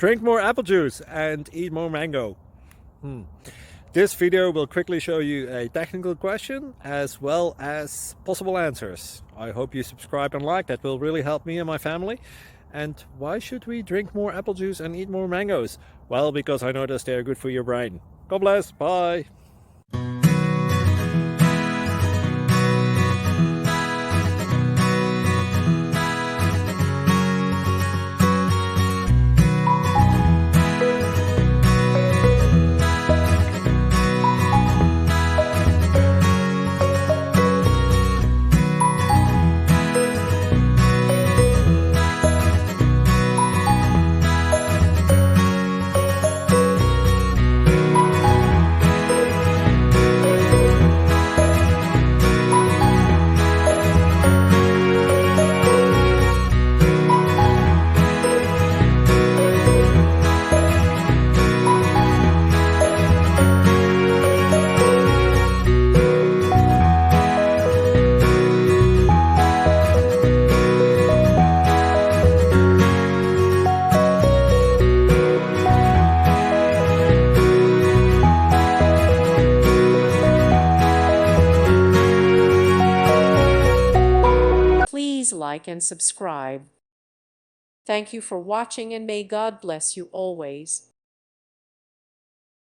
Drink more apple juice and eat more mango. This video will quickly show you a technical question as well as possible answers. I hope you subscribe and like, that will really help me and my family. And why should we drink more apple juice and eat more mangoes? Well, because I noticed they're good for your brain. God bless, bye! Please like and subscribe. Thank you for watching, and may God bless you always.